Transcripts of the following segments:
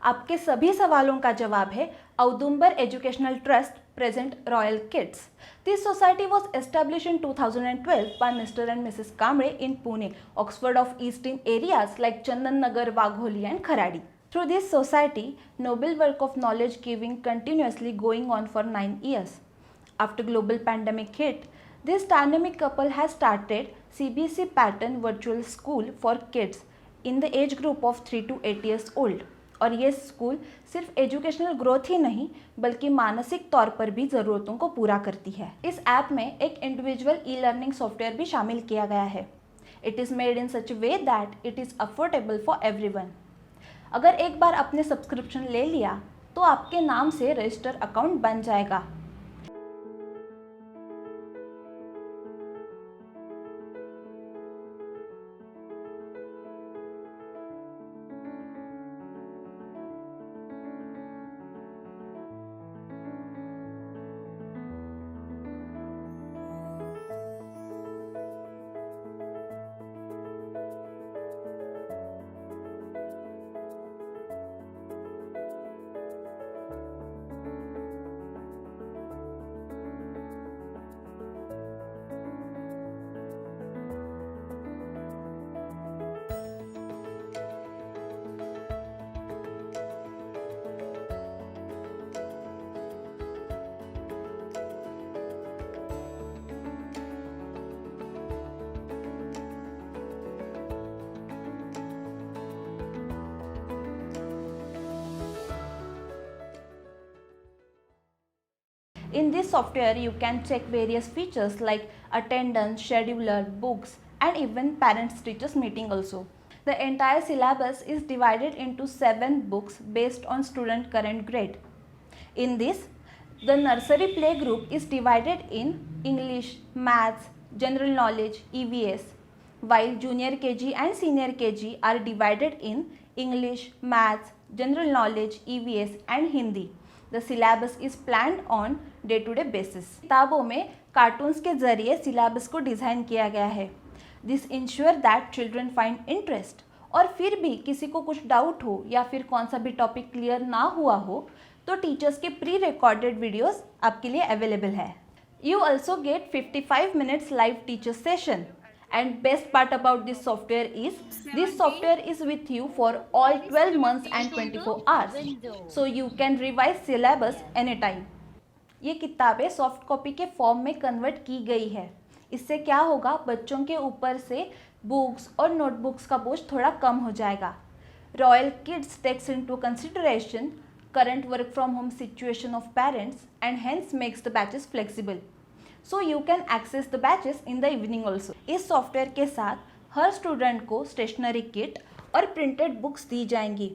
आपके सभी सवालों का जवाब है Audumbar educational trust present Royal Kids. This society was established in 2012 by Mr. and Mrs. Kamble in Pune, Oxford of Eastern areas like Chandan Nagar, Wagholi and Kharadi. Through this society, noble work of knowledge giving continuously going on for 9 years. After global pandemic hit, this dynamic couple has started CBSE pattern virtual school for kids in the age group of 3 to 8 years old. और ये school सिर्फ educational growth ही नहीं बल्कि मानसिक तौर पर भी ज़रूरतों को पूरा करती है। इस ऐप में एक इंडिविजुअल ई लर्निंग सॉफ्टवेयर भी शामिल किया गया है। It is made in such way that it is affordable for everyone. अगर एक बार आपने सब्सक्रिप्शन ले लिया तो आपके नाम से रजिस्टर अकाउंट बन जाएगा। In this software, you can check various features like attendance, scheduler, books, and even parents-teachers meeting also. The entire syllabus is divided into 7 books based on student current grade. In this, the nursery play group is divided in English, Maths, General Knowledge, EVS, while Junior KG and Senior KG are divided in English, Maths, General Knowledge, EVS, and Hindi. The syllabus is planned on day-to-day basis. किताबों में cartoons के जरिए syllabus को design किया गया है. This ensure that children find interest. और फिर भी किसी को कुछ डाउट हो या फिर कौन सा भी टॉपिक क्लियर ना हुआ हो तो टीचर्स के प्री रिकॉर्डेड वीडियोस आपके लिए अवेलेबल है. You also get 55 minutes live teacher session. And best part about this software is with you for all 12 months and 24 hours. So you can revise syllabus anytime. ये किताबें soft copy के form में convert की गई है. इससे क्या होगा, बच्चों के ऊपर से बुक्स और नोटबुक्स का बोझ थोड़ा कम हो जाएगा. Royal kids takes into consideration current work from home situation of parents and hence makes the batches flexible. So you can access the batches in the evening also. इस सॉफ्टवेयर के साथ हर स्टूडेंट को स्टेशनरी किट और printed books दी जाएंगी.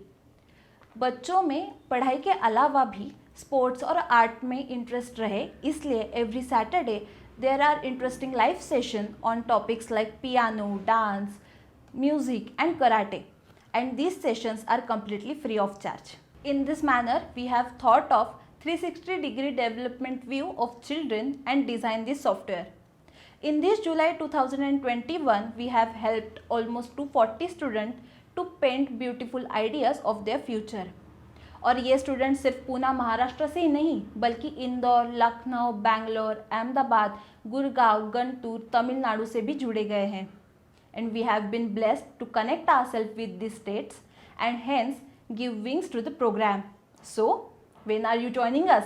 बच्चों में पढ़ाई के अलावा भी स्पोर्ट्स और आर्ट में इंटरेस्ट रहे, इसलिए every Saturday there are interesting live session on topics like piano, dance, music and karate, and these sessions are completely free of charge. In this manner, we have thought of 360-degree development view of children and designed this software. In this July 2021, we have helped almost 240 students to paint beautiful ideas of their future. और ये student सिर्फ पूना महाराष्ट्र से ही नहीं बल्कि इंदौर, लखनऊ, बैंगलोर, अहमदाबाद, गुड़गांव, गंटूर, तमिलनाडु से भी जुड़े गए हैं. And we have been blessed to connect ourselves with these states and hence give wings to the program. So, when are you joining us?